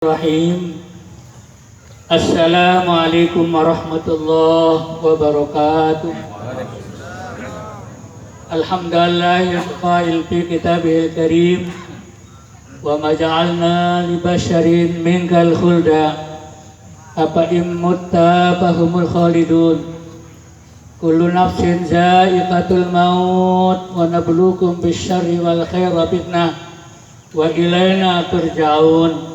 Bismillahirrahmanirrahim. Assalamualaikum warahmatullahi wabarakatuh. Alhamdulillahil qail fi kitabihil karim wa ma ja'alna li basharin minkal khulda apa immutta fahumul khalidun. Kullu nafsin za'iqatul maut wa nabluukum bisyarri wal khairi fitnah wa ilaina turja'un.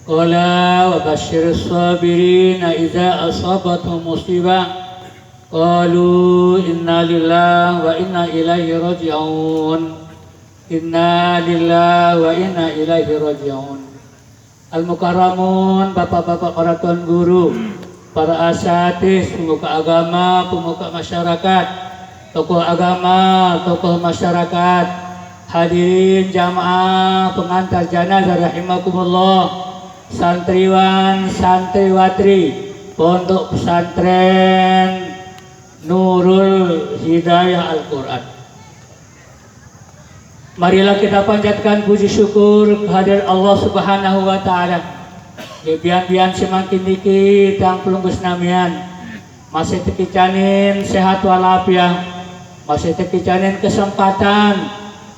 Qala wa basyirus sabirina idza asabatuhum musibah qalu inna lillahi wa inna ilaihi raji'un. Inna lillahi wa inna ilaihi raji'un. Al-mukarramun, bapak-bapak para tuan guru, para asatidz, pemuka agama, pemuka masyarakat, tokoh agama, tokoh masyarakat, hadirin jamaah pengantar jenazah rahimakumullah, santriwan, santriwatri Pondok Pesantren Nurul Hidayah Al-Quran. Marilah kita panjatkan puji syukur kehadirat Allah Subhanahu wa Ta'ala. Bian-bian semakin dikit yang pelunggus namian masih tekicanin sehat walafiat, masih tekicanin kesempatan,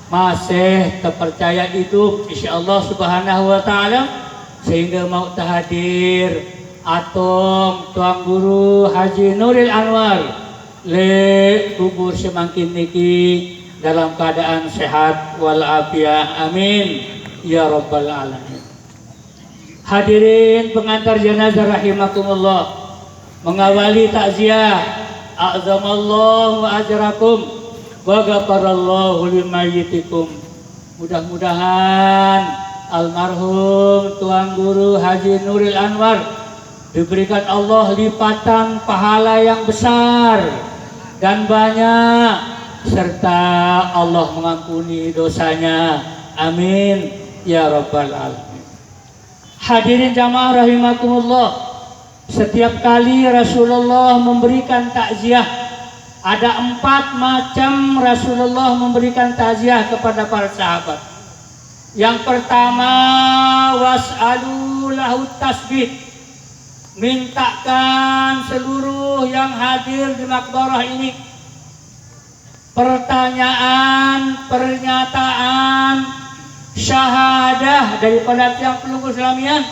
masih terpercaya hidup insyaallah Subhanahu wa Ta'ala, sehingga mau hadir atom tuang guru Haji Nuril Anwar le kubur semakin niki dalam keadaan sehat walafiat, amin ya rabbal alamin. Hadirin pengantar jenazah rahimakumullah, mengawali takziah, a'zamallahu ajrakum wa ghafarallahu limayyitikum. Mudah-mudahan almarhum Tuan Guru Haji Nuril Anwar diberikan Allah lipatan pahala yang besar dan banyak, serta Allah mengampuni dosanya, amin ya rabbal alamin. Hadirin jamaah rahimakumullah, setiap kali Rasulullah memberikan takziah, ada 4 macam Rasulullah memberikan takziah kepada para sahabat. Yang pertama, was'alu lahu tasbih, mintakan seluruh yang hadir di makbarah ini pertanyaan, pernyataan, syahadah daripada tiang pelunggus Islamian.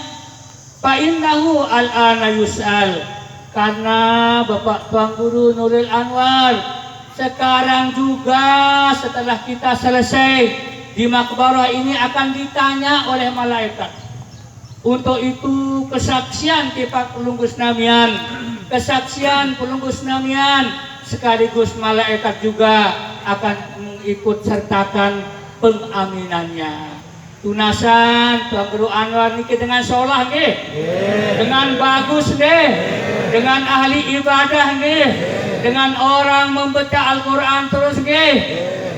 Fa innahu al-ana yus'al, karena Bapak Tuan Guru Nuril Anwar sekarang juga setelah kita selesai di makbarah ini akan ditanya oleh malaikat. Untuk itu kesaksian tiap pelunggus namian, kesaksian pelunggus namian sekaligus malaikat juga akan mengikut sertakan pengaminannya. Tunasan Tuan Guru Anwar niki dengan sholah nggih, dengan bagus nggih, dengan ahli ibadah nggih, dengan orang membaca Al-Quran terus nggih.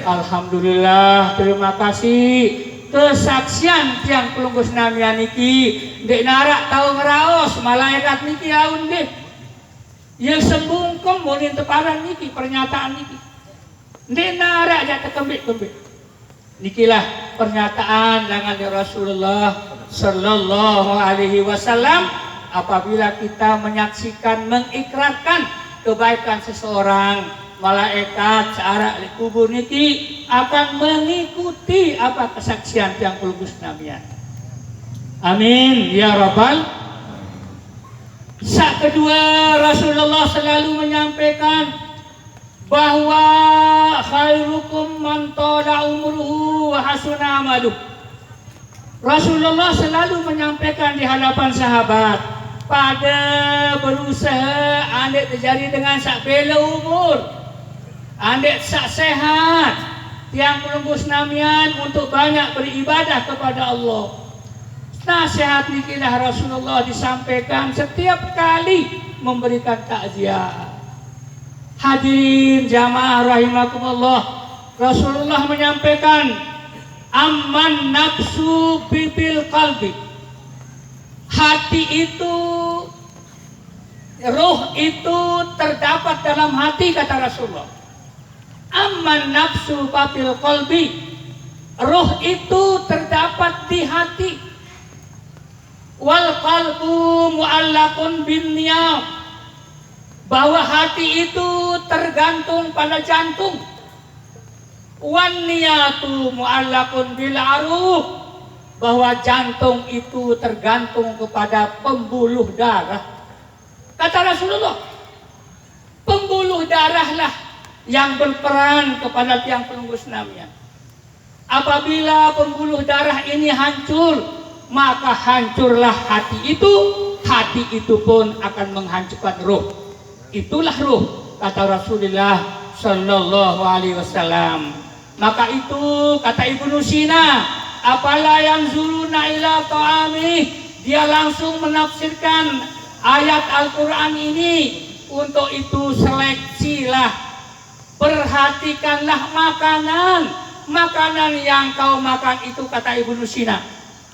Alhamdulillah, terima kasih. Kesaksian tiang pelunggus namian niki dek narak tahu ngeraos malaikat niki aun deh. Yang sembungkem boleh teparan niki pernyataan niki. Dek narak jatuh kembik-kembik. Nikilah pernyataan dengan Rasulullah Sallallahu Alaihi Wasallam apabila kita menyaksikan, mengikrarkan kebaikan seseorang, malaikat searah di kubur niki akan mengikuti apa kesaksian yang pelunggus namian. Amin ya rabbal. Sak kedua, Rasulullah selalu menyampaikan bahwa khairukum man tala umruhu wa hasuna amaluh. Rasulullah selalu menyampaikan di hadapan sahabat, pada berusaha andai terjadi dengan sak bela umur, andai sak sehat tiang pelunggus namian untuk banyak beribadah kepada Allah. Nasihat nikilah Rasulullah disampaikan setiap kali memberikan takziah. Hadirin jamaah rahimakumullah, Rasulullah menyampaikan amman nafsu bil qalbi, hati itu, ruh itu terdapat dalam hati, kata Rasulullah. Amman nafsu bil qalbi, ruh itu terdapat di hati. Wal qalbu mu'allaqun bin niyam, bahwa hati itu tergantung pada jantung. Wan niyatu mu'allaqun bil aruf, bahwa jantung itu tergantung kepada pembuluh darah. Kata Rasulullah, pembuluh darahlah yang berperan kepada tiang pelunggus namian. Apabila pembuluh darah ini hancur, maka hancurlah hati itu pun akan menghancurkan ruh. Itulah ruh, kata Rasulullah Sallallahu Alaihi Wasallam. Maka itu kata Ibnu Sina, apala yang zuluna ila ta'ami, dia langsung menafsirkan ayat Al-Quran ini. Untuk itu seleksilah, perhatikanlah makanan yang kau makan itu, kata Ibnu Sina.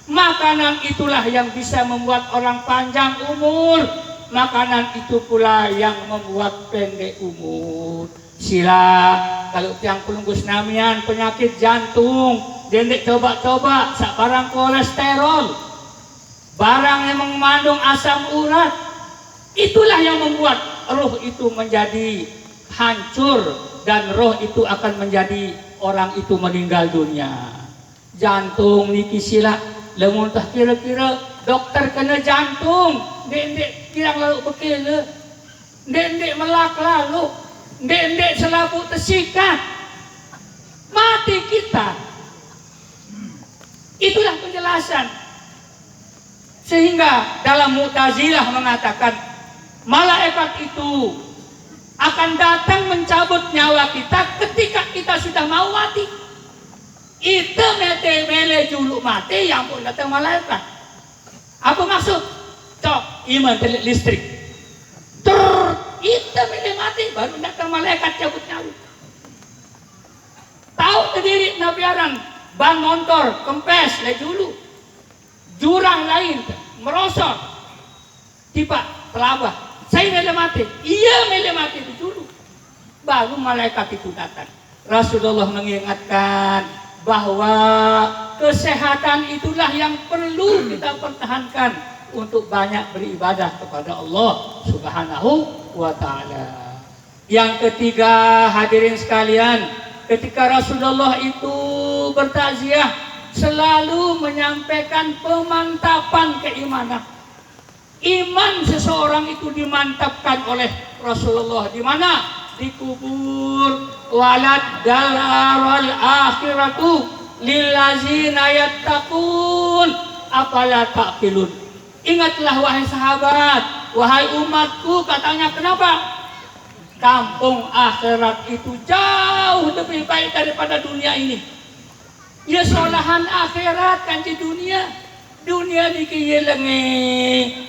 Makanan itulah yang bisa membuat orang panjang umur. Makanan itu pula yang membuat pendek umur. Sila kalau tiang pelunggus namian penyakit jantung, dendek coba-coba sak barang kolesterol, barang yang mengandung asam urat, itulah yang membuat roh itu menjadi hancur dan roh itu akan menjadi orang itu meninggal dunia. Jantung niki sila lamun tah kira-kira dokter kena jantung, dek kirang lalu bekele, dek melak lalu, dek selabu tersikat, mati kita. Itulah penjelasan. Sehingga dalam Mu'tazilah mengatakan malaikat itu akan datang mencabut nyawa kita ketika kita sudah mau mati. Itu mele juluk mati, yang pun datang malaikat. Apa maksud? Cok, iman telik listrik. Itu mele mati, baru datang malaikat cabut nyawa. Tahu sendiri nabiaran, ban motor, kempes, le dulu. Jurang lain, merosot. Tiba, telabah. Saya mele mati. Iya mele mati itu dulu. Baru malaikat itu datang. Rasulullah mengingatkan bahwa kesehatan itulah yang perlu kita pertahankan untuk banyak beribadah kepada Allah Subhanahu wa Ta'ala. Yang ketiga, hadirin sekalian, ketika Rasulullah itu bertakziah selalu menyampaikan pemantapan keimanan. Iman seseorang itu dimantapkan oleh Rasulullah di mana? Di kubur. Walad daral akhiratu lillazina yattaqun afala taqilun. Ingatlah wahai sahabat, wahai umatku, katanya kenapa? Kampung akhirat itu jauh lebih baik daripada dunia ini. Ya solahan akhirat kan di dunia. Dunia dikiyelengi,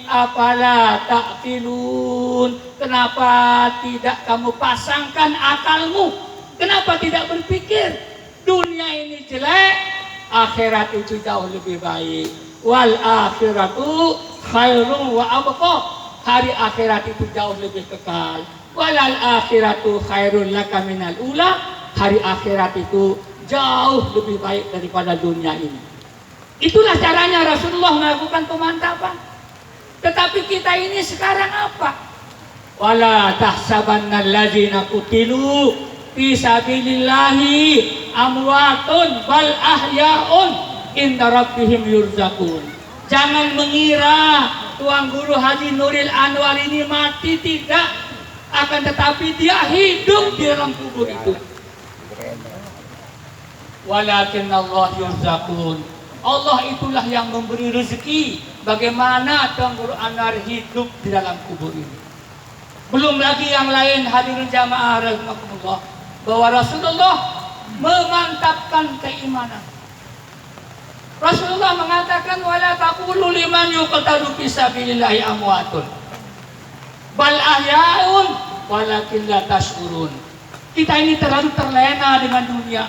apalah taqilun. Kenapa tidak kamu pasangkan akalmu? Kenapa tidak berpikir dunia ini jelek, akhirat itu jauh lebih baik. Wal akhiratu khairun wa abqa. Hari akhirat itu jauh lebih kekal. Walal akhiratu khairun laka minal ula. Hari akhirat itu jauh lebih baik daripada dunia ini. Itulah caranya Rasulullah melakukan pemantapan. Tetapi kita ini sekarang apa? Wala tahsabanna allazina qutilu fi sabilillahi amwatun bal ahya'un inda rabbihim yurzaqun. Jangan mengira Tuan Guru Haji Nuril Anwar ini mati, tidak. Akan tetapi dia hidup di dalam kubur itu. Walakin Allah yurzaqun. Allah itulah yang memberi rezeki. Bagaimana Tuan Guru Anwar hidup di dalam kubur ini. Belum lagi yang lain, hadirin jamaah rahimakumullah, bahwa Rasulullah memantapkan keimanan. Rasulullah mengatakan wala taqulu liman yuqtalu fi sabilillahi amwatun bal ahya'un walakin la tash'urun. Kita ini terlalu terlena dengan dunia.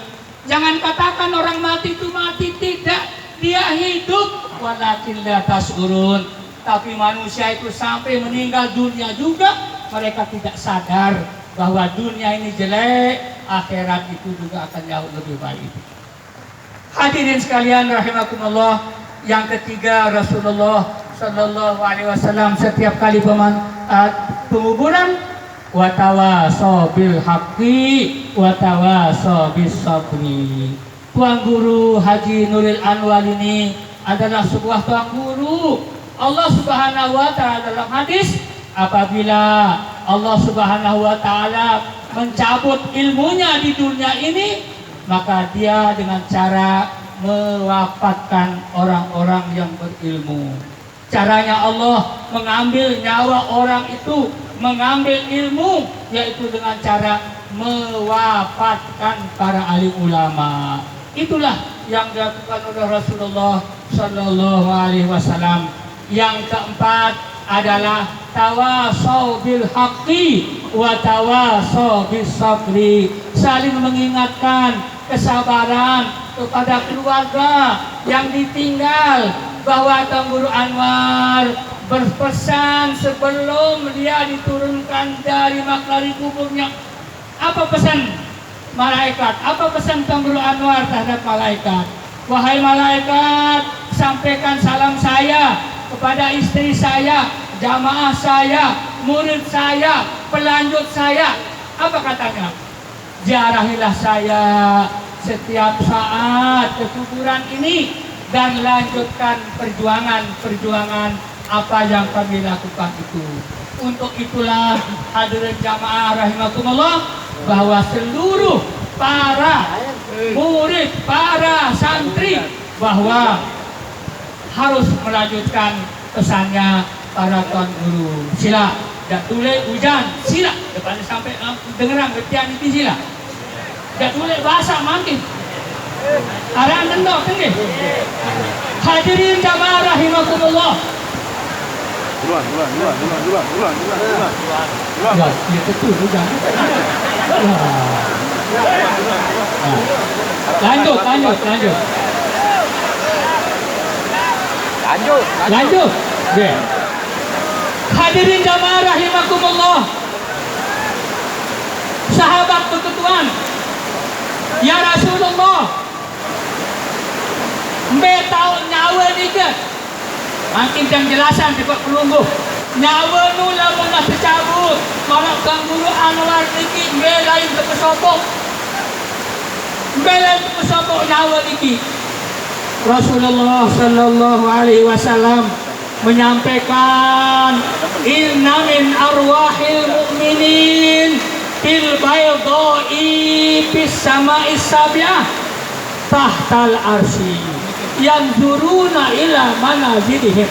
Jangan katakan orang mati itu mati, tidak. Dia hidup walakin la tash'urun. Tapi manusia itu sampai meninggal dunia juga mereka tidak sadar bahwa dunia ini jelek, akhirat itu juga akan jauh lebih baik. Hadirin sekalian rahimakumullah, yang ketiga Rasulullah Sallallahu Alaihi Wasallam setiap kali penguburan, watawaso bil haqqi watawaso bis sabri. Tuan Guru Haji Nuril Anwar ini adalah sebuah tuan guru Allah Subhanahu wa taala dalam hadis, apabila Allah Subhanahu wa taala mencabut ilmunya di dunia ini, maka dia dengan cara mewafatkan orang-orang yang berilmu. Caranya Allah mengambil nyawa orang itu, mengambil ilmu, yaitu dengan cara mewafatkan para alim ulama. Itulah yang dilakukan oleh Rasulullah Sallallahu Alaihi Wasallam. Yang keempat adalah tawasau bil haqqi wa tawasau bis sabri, saling mengingatkan kesabaran kepada keluarga yang ditinggal, bahwa Tuan Guru Anwar berpesan sebelum dia diturunkan dari maklari kuburnya. Apa pesan malaikat? Apa pesan Tuan Guru Anwar terhadap malaikat? Wahai malaikat, sampaikan salam saya kepada istri saya, jamaah saya, murid saya, pelanjut saya. Apa katanya? Ziarahilah saya setiap saat ke kuburan ini dan lanjutkan perjuangan apa yang kami lakukan itu. Untuk itulah hadirin jamaah rahimakumullah, bahwa seluruh para murid, para santri, bahwa harus melanjutkan pesannya para tuan guru. Sila, dak tulis hujan, sila. Depan sampai dengeran ketian itu sila. Dak tulis bahasa makin. Arang nendok tengih. Hadirin jamaah rahimakumullah. Duluan. Ya, itu hujan. Lanjut. Yeah. Hadirin jamaah rahimakumullah. Sahabat berketuan, ya Rasulullah, mbe tahu nyawa ni ke? Makin jam jelasan cepat pelunggu. Nyawa nu lamun nak tercabut, kalau Tuan Guru Anwar niki mbe lain terpesopok. Mbe lain terpesopok nyawa niki. Rasulullah Sallallahu Alaihi Wasallam menyampaikan, inna min arwahil mu'minin fil baydai fis sama'is sabi'ah tahtal arsy yanzuruna ila manazilihim.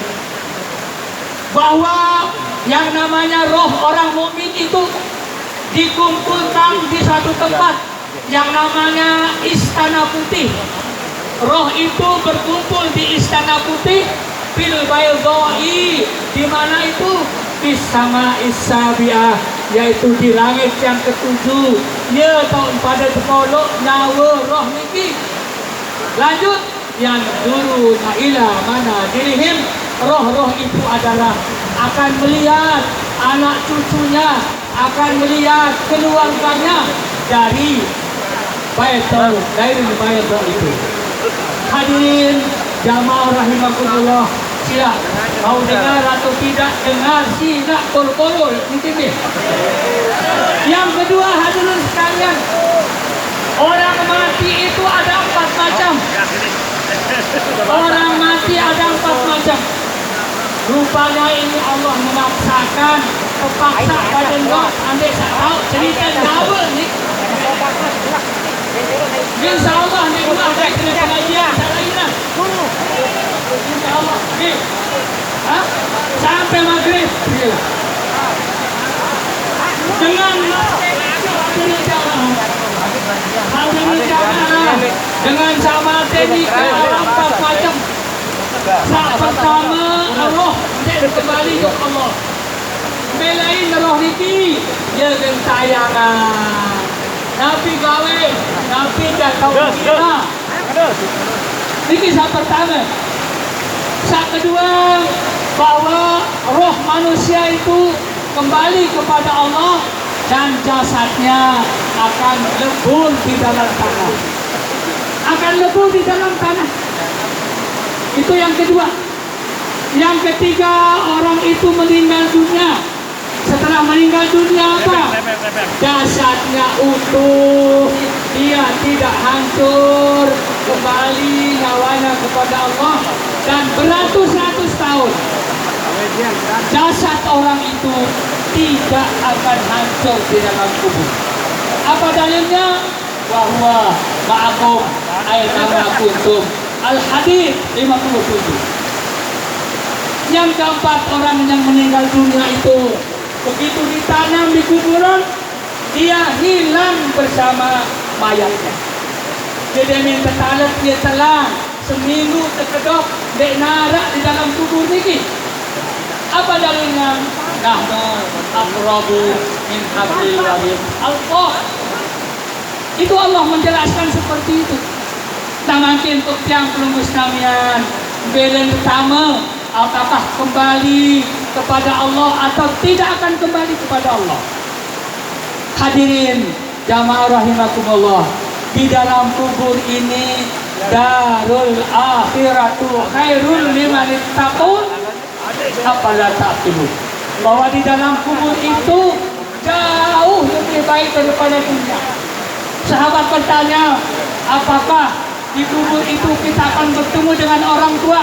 Bahwa yang namanya roh orang mukmin itu dikumpulkan di satu tempat yang namanya Istana Putih. Roh itu berkumpul di Istana Putih fil baydai, di mana itu bis sama'is sabi'ah, yaitu di langit yang ketujuh. Ya tahun pada tepolok nyawa roh niki. Lanjut, yang dulu ila mana dirihim, roh-roh itu adalah akan melihat anak cucunya, akan melihat keluarganya dari Baitul itu. Hadirin jamaah rahimakumullah, sila mau dengar atau tidak dengar, sila kol-kol ini. Yang kedua hadirin sekalian, orang mati itu ada 4 macam. Orang mati ada 4 macam. Rupanya ini Allah memaksakan, terpaksa pada Allah. Ambil tak tahu cerita nyawa ni. InsyaAllah ni dua ada kena pengajian. Tak lagi lah. InsyaAllah. Okay. Sampai maghrib. Dengan dengan sama teknika 4 macam. Saat pertama roh dan kembali ke Allah. Belain roh niki dia gentayangan. Nabi gawe, Nabi dah tahu kita. Niki saat pertama. Saat kedua, bahwa roh manusia itu kembali kepada Allah dan jasadnya akan lebur di dalam tanah. Akan lebur di dalam tanah. Itu yang kedua. Yang ketiga, orang itu meninggal dunia. Setelah meninggal dunia apa? Jasadnya utuh, dia tidak hancur, kembali nyawanya kepada Allah, dan beratus-ratus tahun jasad orang itu tidak akan hancur di dalam kubur. Apa dalilnya? Bahwa ma'akum aina kuntum. Al-Hadid 57. Yang keempat, orang yang meninggal dunia itu begitu ditanam di kuburan, dia hilang bersama mayatnya. Jadi minta talat dia telah seminggu terkedok dek narak di dalam kubur ini. Apa dalilnya? Nahnu aqrabu min hablil warid. Allah. Itu Allah menjelaskan seperti itu. Nah, mungkin untuk yang belum Islamian, belen pertama, apakah kembali kepada Allah atau tidak akan kembali kepada Allah? Hadirin jamaah rahimakumullah, di dalam kubur ini darul akhiratu khairul liman ittaqun. Apalah ta'qilun, bahwa di dalam kubur itu jauh lebih baik daripada dunia. Sahabat bertanya, apakah di kubur itu kita akan bertemu dengan orang tua,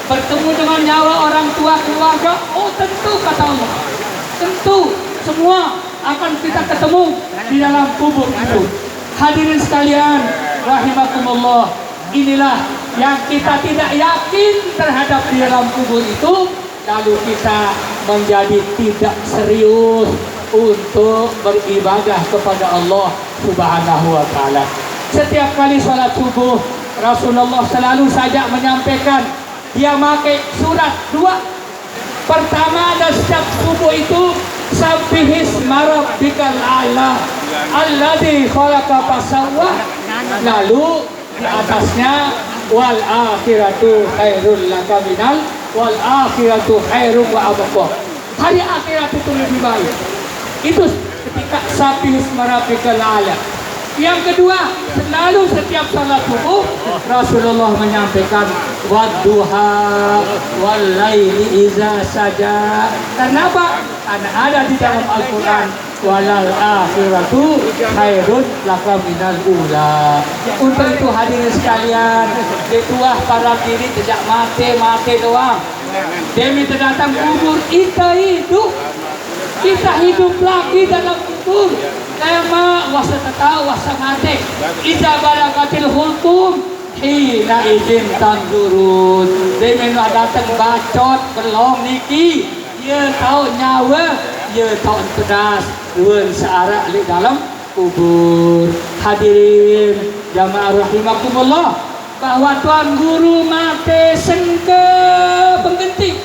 bertemu dengan nyawa orang tua, keluarga? Oh tentu, kata Allah, tentu semua akan kita ketemu di dalam kubur itu. Hadirin sekalian rahimakumullah, inilah yang kita tidak yakin terhadap di dalam kubur itu, lalu kita menjadi tidak serius untuk beribadah kepada Allah Subhanahu wa ta'ala. Setiap kali sholat subuh, Rasulullah selalu saja menyampaikan, dia pakai surat dua. Pertama, dan setiap subuh itu, Sabbihisma rabbikal a'la alladzi khalaqa fasawwa. Lalu di atasnya, wal akhiratu khairul laka minal wal akhiratu khairun wa abqa. Hari akhirat itu lebih baik. Itu ketika Sabbihisma rabbikal a'la. Yang kedua, selalu setiap salat subuh Rasulullah menyampaikan wadduha wal laili iza saja. Kenapa? Karena ada di dalam Al-Quran, walal akhiratu khairun laka minal ula. Untuk itu hadirin sekalian, dituah para diri tidak mati doang. Demi terdatang kubur, kita hidup lagi dalam kubur. Lama wasa tahu wasa mati. Idza balagatil hulqum hina izin tanzurun. Demi datang bacot kelong niki, ia tahu nyawa, ia tahu pedas, wen searak di dalam kubur. Hadirin jamaah rahimakumullah, bahwa tuan guru mati sengke pengganti.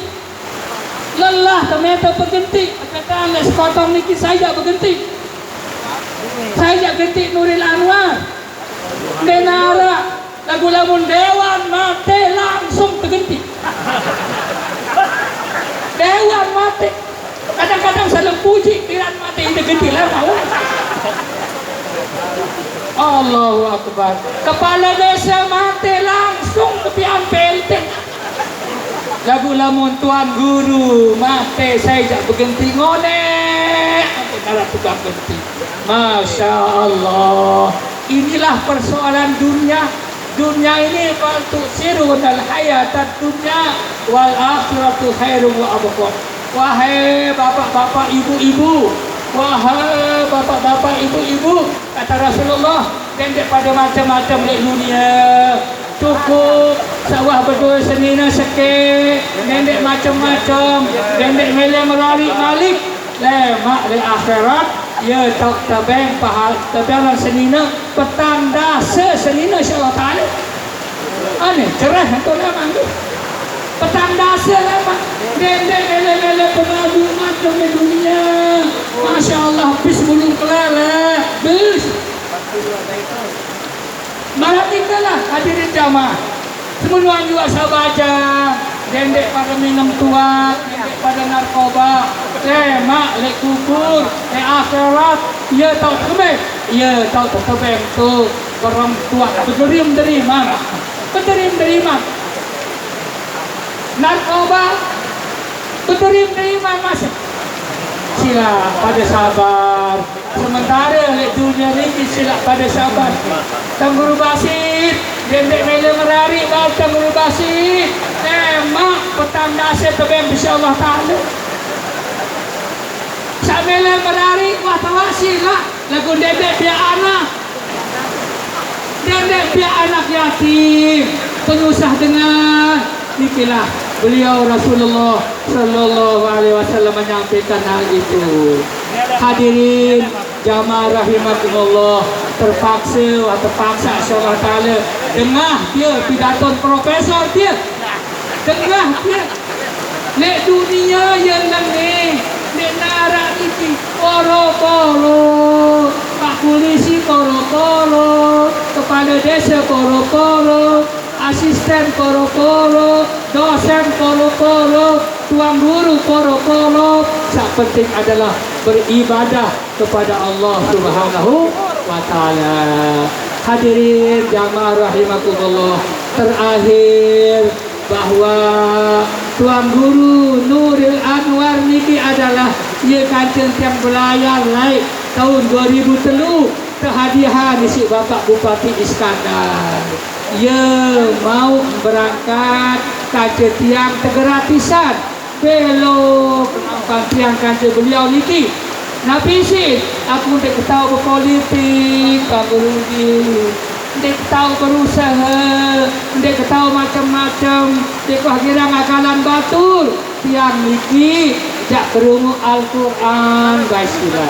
Lelah ternyata berhenti. Kata les potong niki saya berhenti. Saya ganti Nuril Anwar. Denara lagu lamun Dewan mati langsung berhenti. Dewan mati. Kadang-kadang saya puji piran mati itu ganti lah mau. Allahu Akbar. Kepala desa mati langsung tepian PLT. Lagu lamun tuan guru mati saya jak berhenti ngonek darah tukang berhenti. Masya Allah, inilah persoalan dunia. Dunia ini faltu sirun al hayatad dunia wal akhiratu khairu wa abqa. Wahai bapak-bapak ibu-ibu, wahai bapak-bapak ibu-ibu, kata Rasulullah, dendek pada macam-macam di dunia. Cukup sawah berdua senina seke, dendek macam-macam, dendek mele meralik-malik, lemak di akhirat, ya tak tabeng pahal, tabelan senina, petang dasa senina insyaAllah ta'ala. Aneh, cerah itu lemak tu. Petang dasa lemak, dendek mele-mele pengadu macam di dunia. Masya Allah, bis belum kelar lah, bis. Malah tinggallah hadirin jamaah. Semua juga saya baca, dendek pada minum tua, dendek pada narkoba, lemak, lek kubur, lek akhirat, ia tahu kebek, ia tahu kebek tu orang tua berderim-deriman, berderim-deriman. narkoba, penerimaan masuk. Sila pada sabar. Sementara lek dunia ni sila pada sabar. Tangguru basit, dendek mele merari bal tangguru basit. Memang petang dasar tebem insya-Allah taala. Sak mele merari wah tawasila lagu dendek dia anak. Dendek dia anak yatim. Pengusah dengan nikilah beliau Rasulullah Sallallahu Alaihi Wasallam menyampaikan hal itu. Hadirin jamaah rahimakumullah, terpaksa insyaallah taala dengar dia pidato profesor dia. Dengar dia. Lek dunia yang ni, lek narak ini koro-koro, Pak Polisi koro-koro, Kepala Desa koro-koro, asisten koro-koro, dosen koro-koro, tuan guru koro-koro. Yang penting adalah beribadah kepada Allah Subhanahu wa taala. Hadirin jamaah rahimakumullah, terakhir bahwa tuan guru Nuril Anwar niki adalah ia kancing tiang belayar naik tahun 2003 kehadiran si Bapak Bupati Iskandar. Ia mau berangkat kancing tiang tergratisan belok penampan tiang kancing beliau niki. Nabi sih aku tak tahu berpolitik, Pak Guru ni. Dek tahu berusaha, dek tahu macam-macam, dek kira ngakalan batul. Tiang niki jak kerungu Al-Quran guys sila.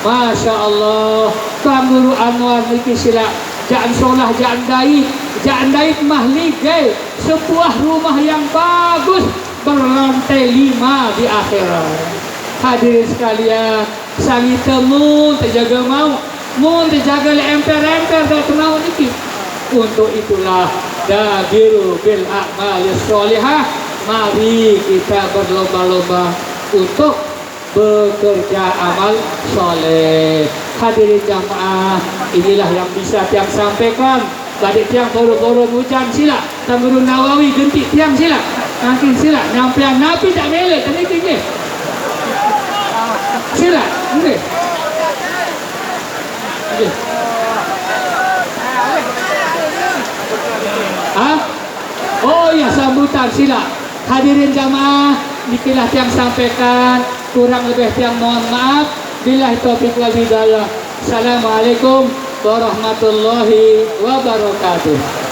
Masya Allah, Tuan Guru Anwar niki sila. Jangan solah, jangan daik mahligai. Sebuah rumah yang bagus berlantai 5 di akhirat. Hadirin sekalian, sangi temu terjaga mau terjaga emper-emper dan tenau niki. Untuk itulah dabiru bil a'malis sholihah, mari kita berlomba-lomba untuk bekerja amal soleh. Hadirin jamaah, inilah yang bisa tiang sampaikan. Badik tiang boro-boro hujan sila, Tangguru Nawawi gentik tiang sila, nanti sila nyampian Nabi tak melek tadi tinggi sila ini. Oh ya, sambutan sila. Hadirin jamaah, dikilah yang sampaikan, kurang lebih yang mohon maaf. Billahi taufiq wal hidayah. Assalamualaikum warahmatullahi wabarakatuh.